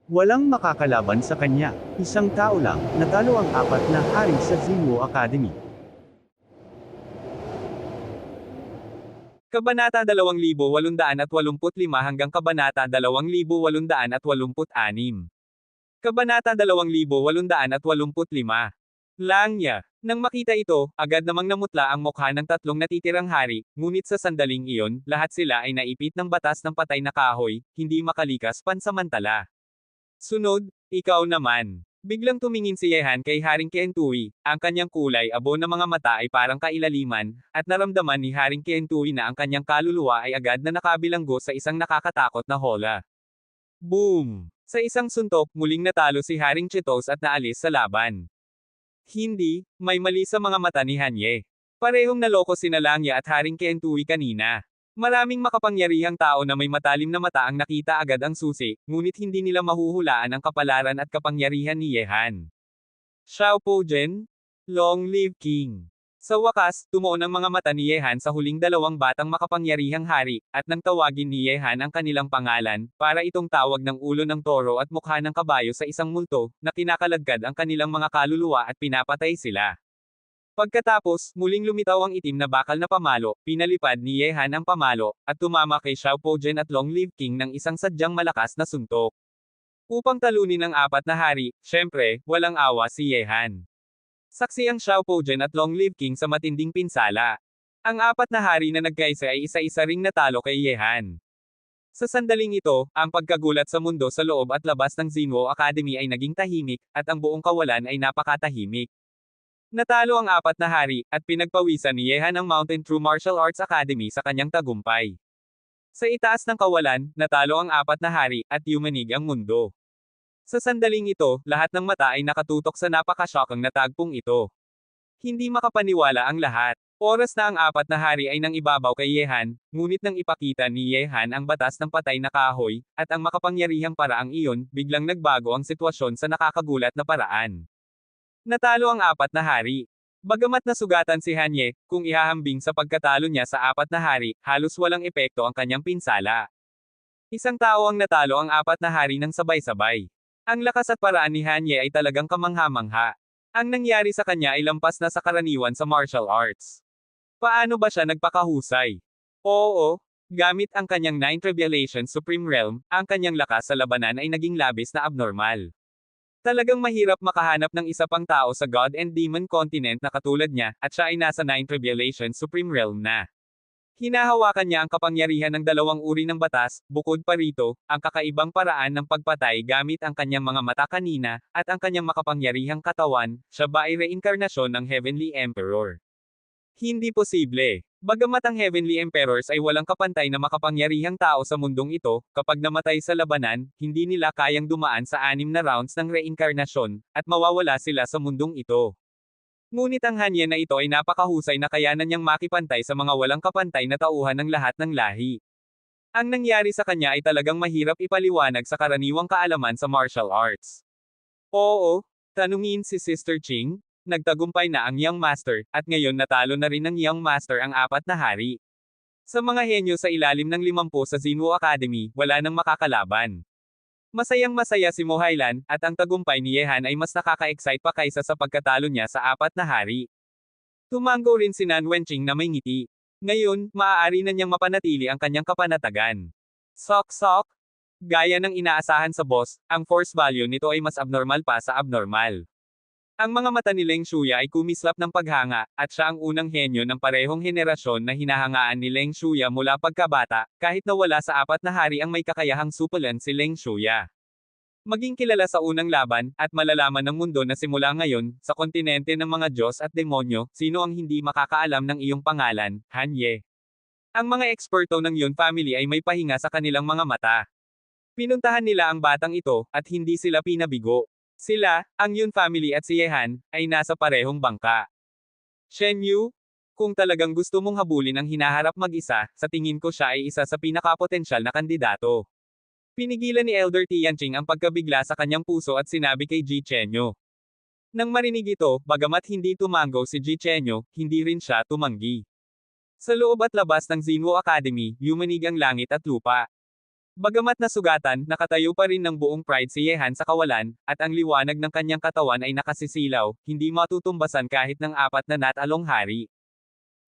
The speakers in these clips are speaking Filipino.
Walang makakalaban sa kanya. Isang tao lang, natalo ang apat na hari sa Zinwo Academy. Kabanata 2885 hanggang Kabanata 2886. Kabanata 2885. Langya. Nang makita ito, agad namang namutla ang mukha ng tatlong natitirang hari, ngunit sa sandaling iyon, lahat sila ay naipit ng batas ng patay na kahoy, hindi makalikas pansamantala. Sunod, ikaw naman. Biglang tumingin si Yehan kay Haring Kentui, ang kanyang kulay abo na mga mata ay parang kailaliman, at naramdaman ni Haring Kentui na ang kanyang kaluluwa ay agad na nakabilanggo sa isang nakakatakot na hola. Boom! Sa isang suntok, muling natalo si Haring Cheetos at naalis sa laban. Hindi, may mali sa mga mata ni Hanye. Parehong naloko sina Langya at Haring Kentui kanina. Maraming makapangyarihang tao na may matalim na mata ang nakita agad ang susi, ngunit hindi nila mahuhulaan ang kapalaran at kapangyarihan ni Yehan. Xiao Pojen? Long live King! Sa wakas, tumuon ang mga mata ni Yehan sa huling dalawang batang makapangyarihang hari, at nang tawagin ni Yehan ang kanilang pangalan, para itong tawag ng ulo ng toro at mukha ng kabayo sa isang multo, na kinakaladkad ang kanilang mga kaluluwa at pinapatay sila. Pagkatapos, muling lumitaw ang itim na bakal na pamalo, pinalipad ni Yehan ang pamalo, at tumama kay Xiao Pojen at Long Live King ng isang sadyang malakas na suntok. Upang talunin ang apat na hari, syempre, walang awa si Yehan. Saksi ang Xiao Pojen at Long Live King sa matinding pinsala. Ang apat na hari na nagkaisa ay isa-isa ring natalo kay Yehan. Sa sandaling ito, ang pagkagulat sa mundo sa loob at labas ng Zinwo Academy ay naging tahimik, at ang buong kawalan ay napakatahimik. Natalo ang apat na hari, at pinagpawisan ni Yehan ang Mountain True Martial Arts Academy sa kanyang tagumpay. Sa itaas ng kawalan, natalo ang apat na hari, at yumanig ang mundo. Sa sandaling ito, lahat ng mata ay nakatutok sa napaka-shockang na tagpong ito. Hindi makapaniwala ang lahat. Oras na ang apat na hari ay nang ibabaw kay Yehan, ngunit nang ipakita ni Yehan ang batas ng patay na kahoy, at ang makapangyarihang paraang iyon, biglang nagbago ang sitwasyon sa nakakagulat na paraan. Natalo ang apat na hari. Bagamat nasugatan si Hanye, kung ihahambing sa pagkatalo niya sa apat na hari, halos walang epekto ang kanyang pinsala. Isang tao ang natalo ang apat na hari ng sabay-sabay. Ang lakas at paraan ni Hanye ay talagang kamangha-mangha. Ang nangyari sa kanya ay lampas na sa karaniwan sa martial arts. Paano ba siya nagpakahusay? Oo, gamit ang kanyang 9 Revelations Supreme Realm, ang kanyang lakas sa labanan ay naging labis na abnormal. Talagang mahirap makahanap ng isa pang tao sa God and Demon continent na katulad niya, at siya ay nasa 9 Revelations Supreme Realm na. Hinahawakan niya ang kapangyarihan ng dalawang uri ng batas, bukod pa rito, ang kakaibang paraan ng pagpatay gamit ang kanyang mga mata kanina, at ang kanyang makapangyarihang katawan, siya ba ay reinkarnasyon ng Heavenly Emperor? Hindi posible. Bagamat ang Heavenly Emperors ay walang kapantay na makapangyarihang tao sa mundong ito, kapag namatay sa labanan, hindi nila kayang dumaan sa 6 na rounds ng reinkarnasyon, at mawawala sila sa mundong ito. Ngunit ang Hanye na ito ay napakahusay na kayanan niyang makipantay sa mga walang kapantay na tauhan ng lahat ng lahi. Ang nangyari sa kanya ay talagang mahirap ipaliwanag sa karaniwang kaalaman sa martial arts. Oo, tanungin si Sister Ching, nagtagumpay na ang Young Master, at ngayon natalo na rin ng Young Master ang apat na hari. Sa mga henyo sa ilalim ng 50 sa Zinwo Academy, wala nang makakalaban. Masayang-masaya si Mohailan, at ang tagumpay ni Yehan ay mas nakaka-excite pa kaysa sa pagkatalo niya sa apat na hari. Tumango rin si Nan Wenqing na may ngiti. Ngayon, maaari na niyang mapanatili ang kanyang kapanatagan. Sok-sok! Gaya ng inaasahan sa boss, ang force value nito ay mas abnormal pa sa abnormal. Ang mga mata ni Leng Shuya ay kumislap ng paghanga, at siya ang unang henyo ng parehong henerasyon na hinahangaan ni Leng Shuya mula pagkabata, kahit na wala sa apat na hari ang may kakayahang supulan si Leng Shuya. Maging kilala sa unang laban, at malalaman ng mundo na simula ngayon, sa kontinente ng mga Diyos at demonyo, sino ang hindi makakaalam ng iyong pangalan, Hanye. Ang mga eksperto ng Yun family ay may pahinga sa kanilang mga mata. Pinuntahan nila ang batang ito, at hindi sila pinabigo. Sila, ang Yun family at si Yehan, ay nasa parehong bangka. Shen Yu, kung talagang gusto mong habulin ang hinaharap mag-isa, sa tingin ko siya ay isa sa pinakapotensyal na kandidato. Pinigilan ni Elder Tianqing ang pagkabigla sa kanyang puso at sinabi kay Ji Chenyo. Nang marinig ito, bagamat hindi tumango si Ji Chenyo, hindi rin siya tumanggi. Sa loob at labas ng Zinwo Academy, yumanig ang langit at lupa. Bagamat nasugatan, nakatayo pa rin ng buong pride si Yehan sa kawalan, at ang liwanag ng kanyang katawan ay nakasisilaw, hindi matutumbasan kahit ng apat na natalong hari.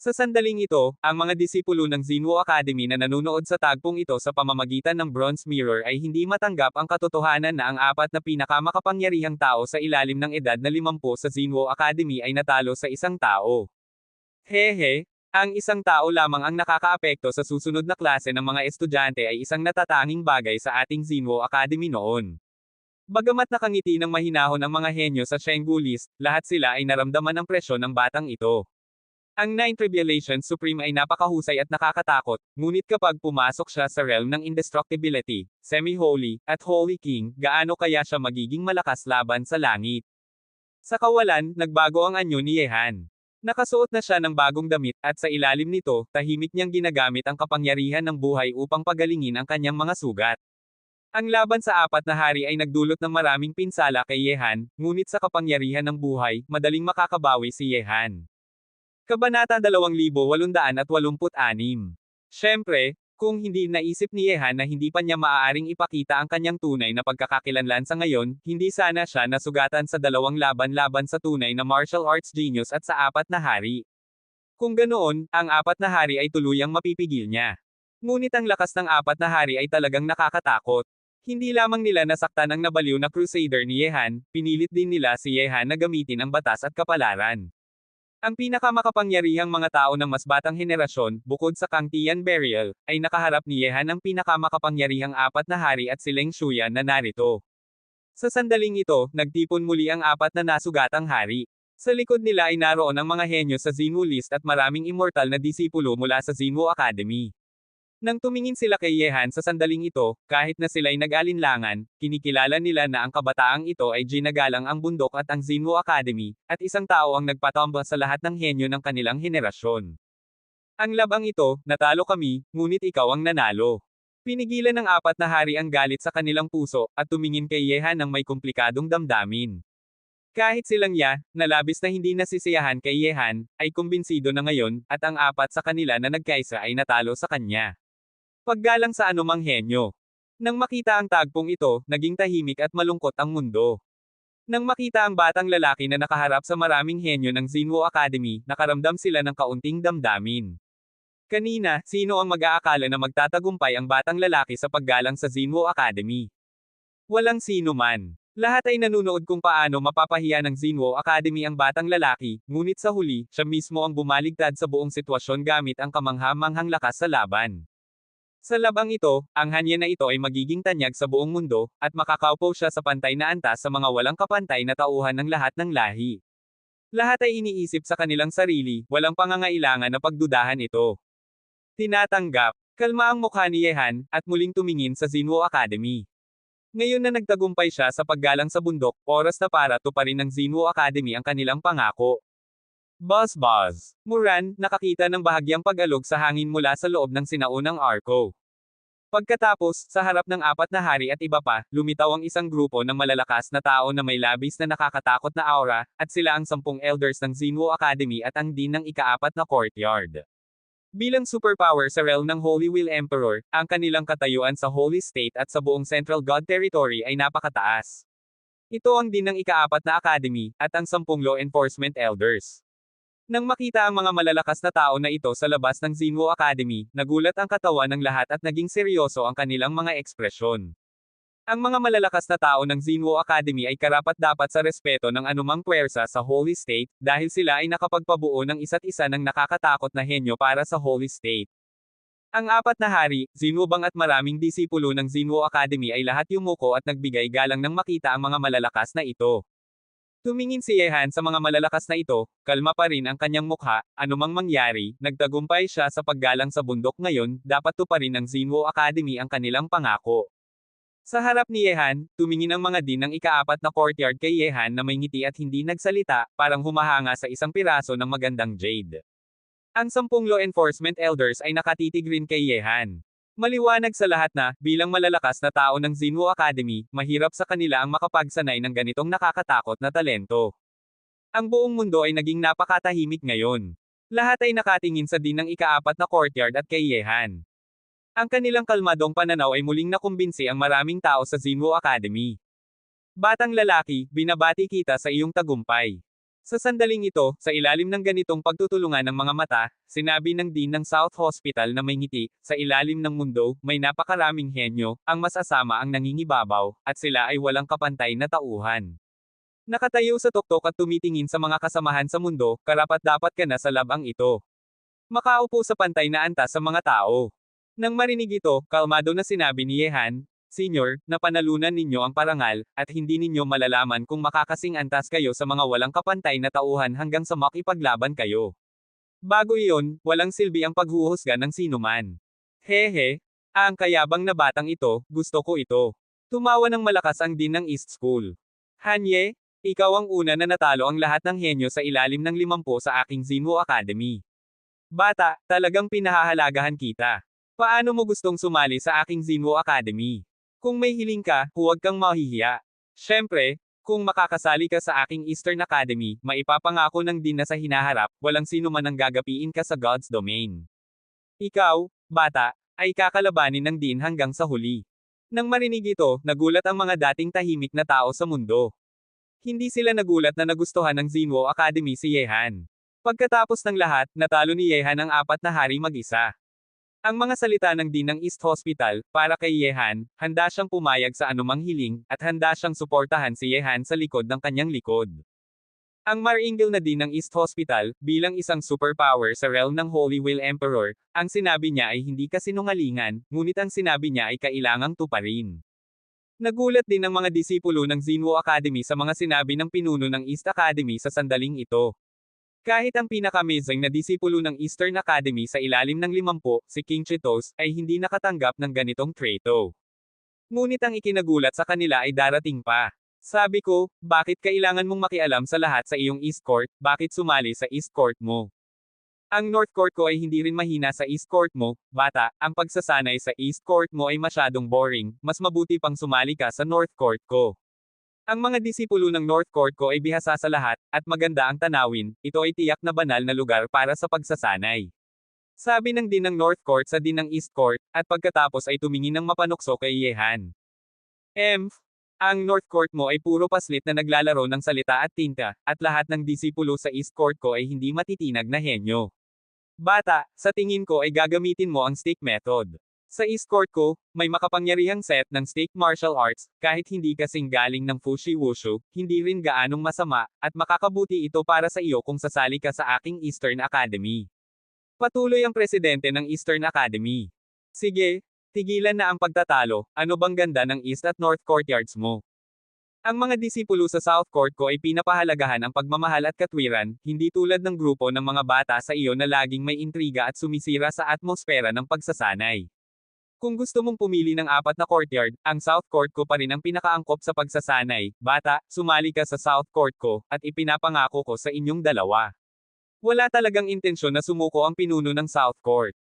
Sa sandaling ito, ang mga disipulo ng Zinwo Academy na nanunood sa tagpong ito sa pamamagitan ng Bronze Mirror ay hindi matanggap ang katotohanan na ang apat na pinakamakapangyarihang tao sa ilalim ng edad na 50 sa Zinwo Academy ay natalo sa isang tao. Hehe, ang isang tao lamang ang nakakaapekto sa susunod na klase ng mga estudyante ay isang natatanging bagay sa ating Zinwo Academy noon. Bagamat nakangiti ng mahinahon ang mga henyo sa Chenggu list, lahat sila ay naramdaman ang presyon ng batang ito. Ang Nine Tribulation Supreme ay napakahusay at nakakatakot, ngunit kapag pumasok siya sa realm ng indestructibility, semi-holy, at holy king, gaano kaya siya magiging malakas laban sa langit? Sa kawalan, nagbago ang anyo ni Yehan. Nakasuot na siya ng bagong damit, at sa ilalim nito, tahimik niyang ginagamit ang kapangyarihan ng buhay upang pagalingin ang kanyang mga sugat. Ang laban sa apat na hari ay nagdulot ng maraming pinsala kay Yehan, ngunit sa kapangyarihan ng buhay, madaling makakabawi si Yehan. Kabanata 2886. Siyempre, kung hindi naisip ni Yehan na hindi pa niya maaaring ipakita ang kanyang tunay na pagkakakilanlan sa ngayon, hindi sana siya nasugatan sa dalawang laban-laban sa tunay na martial arts genius at sa apat na hari. Kung ganoon, ang apat na hari ay tuluyang mapipigil niya. Ngunit ang lakas ng apat na hari ay talagang nakakatakot. Hindi lamang nila nasaktan ang nabaliw na crusader ni Yehan, pinilit din nila si Yehan na gamitin ang batas at kapalaran. Ang pinakamakapangyarihang mga tao ng mas batang henerasyon, bukod sa Kang Tian Burial, ay nakaharap ni Yehan ang pinakamakapangyarihang apat na hari at si Leng Shuyan na narito. Sa sandaling ito, nagtipon muli ang apat na nasugatang hari. Sa likod nila ay naroon ang mga henyo sa Zinwo list at maraming immortal na disipulo mula sa Zinwo Academy. Nang tumingin sila kay Yehan sa sandaling ito, kahit na sila'y nag-alinlangan, kinikilala nila na ang kabataang ito ay ginagalang ang bundok at ang Zinwo Academy, at isang tao ang nagpatamba sa lahat ng henyo ng kanilang henerasyon. Ang labang ito, natalo kami, ngunit ikaw ang nanalo. Pinigilan ng apat na hari ang galit sa kanilang puso, at tumingin kay Yehan ng may komplikadong damdamin. Kahit silang nalabis na hindi nasisiyahan kay Yehan, ay kumbinsido na ngayon, at ang apat sa kanila na nagkaisa ay natalo sa kanya. Paggalang sa anumang henyo. Nang makita ang tagpong ito, naging tahimik at malungkot ang mundo. Nang makita ang batang lalaki na nakaharap sa maraming henyo ng Zinwo Academy, nakaramdam sila ng kaunting damdamin. Kanina, sino ang mag-aakala na magtatagumpay ang batang lalaki sa paggalang sa Zinwo Academy? Walang sino man. Lahat ay nanunood kung paano mapapahiya ng Zinwo Academy ang batang lalaki, ngunit sa huli, siya mismo ang bumaligtad sa buong sitwasyon gamit ang kamangha-manghang lakas sa laban. Sa labang ito, ang hanya na ito ay magiging tanyag sa buong mundo, at makakaupo siya sa pantay na antas sa mga walang kapantay na tauhan ng lahat ng lahi. Lahat ay iniisip sa kanilang sarili, walang pangangailangan na pagdudahan ito. Tinatanggap. Kalma ang mukha ni Yehan, at muling tumingin sa Zinwo Academy. Ngayon na nagtagumpay siya sa paggalang sa bundok, oras na para tuparin ng Zinwo Academy ang kanilang pangako. Buzz. Muran, nakakita ng bahagyang pag-alog sa hangin mula sa loob ng sinaunang arko. Pagkatapos, sa harap ng apat na hari at iba pa, lumitaw ang isang grupo ng malalakas na tao na may labis na nakakatakot na aura, at sila ang 10 elders ng Zinwo Academy at ang dean ng ika-4 na courtyard. Bilang superpower sa realm ng Holy Wheel Emperor, ang kanilang katayuan sa Holy State at sa buong Central God Territory ay napakataas. Ito ang dean ng ika-4 na academy, at ang 10 law enforcement elders. Nang makita ang mga malalakas na tao na ito sa labas ng Zinwo Academy, nagulat ang katawan ng lahat at naging seryoso ang kanilang mga ekspresyon. Ang mga malalakas na tao ng Zinwo Academy ay karapat-dapat sa respeto ng anumang puwersa sa Holy State, dahil sila ay nakapagpabuo ng isa't isa ng nakakatakot na henyo para sa Holy State. Ang apat na hari, Zinwobang at maraming disipulo ng Zinwo Academy ay lahat yumuko at nagbigay galang nang makita ang mga malalakas na ito. Tumingin si Yehan sa mga malalakas na ito, kalma pa rin ang kanyang mukha, anumang mangyari, nagtagumpay siya sa paggalang sa bundok ngayon, dapat tuparin ng Zinwo Academy ang kanilang pangako. Sa harap ni Yehan, tumingin ang mga dean ng ika-4 na courtyard kay Yehan na may ngiti at hindi nagsalita, parang humahanga sa isang piraso ng magandang jade. Ang 10 law enforcement elders ay nakatitig rin kay Yehan. Maliwanag sa lahat na, bilang malalakas na tao ng Zinwo Academy, mahirap sa kanila ang makapagsanay ng ganitong nakakatakot na talento. Ang buong mundo ay naging napakatahimik ngayon. Lahat ay nakatingin sa dean ng ika-4 na courtyard at kay Yehan. Ang kanilang kalmadong pananaw ay muling nakumbinsi ang maraming tao sa Zinwo Academy. Batang lalaki, binabati kita sa iyong tagumpay. Sa sandaling ito, sa ilalim ng ganitong pagtutulungan ng mga mata, sinabi ng Dean ng South Hospital na may ngiti, sa ilalim ng mundo, may napakaraming henyo, ang masasama ang nangingibabaw, at sila ay walang kapantay na tauhan. Nakatayo sa tuktok at tumitingin sa mga kasamahan sa mundo, karapat-dapat ka na sa labang ito. Makaupo sa pantay na antas sa mga tao. Nang marinig ito, kalmado na sinabi ni Yehan, Senior, napanalunan ninyo ang parangal, at hindi ninyo malalaman kung makakasing antas kayo sa mga walang kapantay na tauhan hanggang sa makipaglaban kayo. Bago iyon, walang silbi ang paghuhusga ng sinuman. Hehe, ang kayabang na batang ito, gusto ko ito. Tumawa ng malakas ang Dean ng East School. Hanye, ikaw ang una na natalo ang lahat ng henyo sa ilalim ng 50 sa aking Zinwo Academy. Bata, talagang pinahahalagahan kita. Paano mo gustong sumali sa aking Zinwo Academy? Kung may hiling ka, huwag kang mahihiya. Siyempre, kung makakasali ka sa aking Eastern Academy, maipapangako ng Dean na sa hinaharap, walang sino man ang gagapiin ka sa God's domain. Ikaw, bata, ay kakalabanin ng Dean hanggang sa huli. Nang marinig ito, nagulat ang mga dating tahimik na tao sa mundo. Hindi sila nagulat na nagustuhan ng Zinwo Academy si Yehan. Pagkatapos ng lahat, natalo ni Yehan ang 4 na hari mag-isa. Ang mga salita ng Dean ng East Hospital, para kay Yehan, handa siyang pumayag sa anumang hiling, at handa siyang suportahan si Yehan sa likod ng kanyang likod. Ang maringil na Dean ng East Hospital, bilang isang superpower sa realm ng Holy Wheel Emperor, ang sinabi niya ay hindi kasinungalingan, ngunit ang sinabi niya ay kailangang tuparin. Nagulat din ang mga disipulo ng Zinwo Academy sa mga sinabi ng pinuno ng East Academy sa sandaling ito. Kahit ang pinaka-amazing na disipulo ng Eastern Academy sa ilalim ng 50, si King Cheetos, ay hindi nakatanggap ng ganitong trato. Ngunit ang ikinagulat sa kanila ay darating pa. Sabi ko, bakit kailangan mong makialam sa lahat sa iyong East Court, bakit sumali sa East Court mo? Ang North Court ko ay hindi rin mahina sa East Court mo, bata, ang pagsasanay sa East Court mo ay masyadong boring, mas mabuti pang sumali ka sa North Court ko. Ang mga disipulo ng North Court ko ay bihasa sa lahat, at maganda ang tanawin, ito ay tiyak na banal na lugar para sa pagsasanay. Sabi ng Dean ng North Court sa Dean ng East Court, at pagkatapos ay tumingin ng mapanukso kay Yehan. Ang North Court mo ay puro paslit na naglalaro ng salita at tinta, at lahat ng disipulo sa East Court ko ay hindi matitinag na henyo. Bata, sa tingin ko ay gagamitin mo ang stick method. Sa East Court ko, may makapangyarihang set ng stick martial arts, kahit hindi kasing galing ng Fushi Wushu, hindi rin gaanong masama, at makakabuti ito para sa iyo kung sasali ka sa aking Eastern Academy. Patuloy ang presidente ng Eastern Academy. Sige, tigilan na ang pagtatalo, ano bang ganda ng East at North Courtyards mo? Ang mga disipulo sa South Court ko ay pinapahalagahan ang pagmamahal at katwiran, hindi tulad ng grupo ng mga bata sa iyo na laging may intriga at sumisira sa atmosfera ng pagsasanay. Kung gusto mong pumili ng 4 na courtyard, ang South Court ko pa rin ang pinakaangkop sa pagsasanay. Bata, sumali ka sa South Court ko, at ipinapangako ko sa inyong dalawa. Wala talagang intensyon na sumuko ang pinuno ng South Court.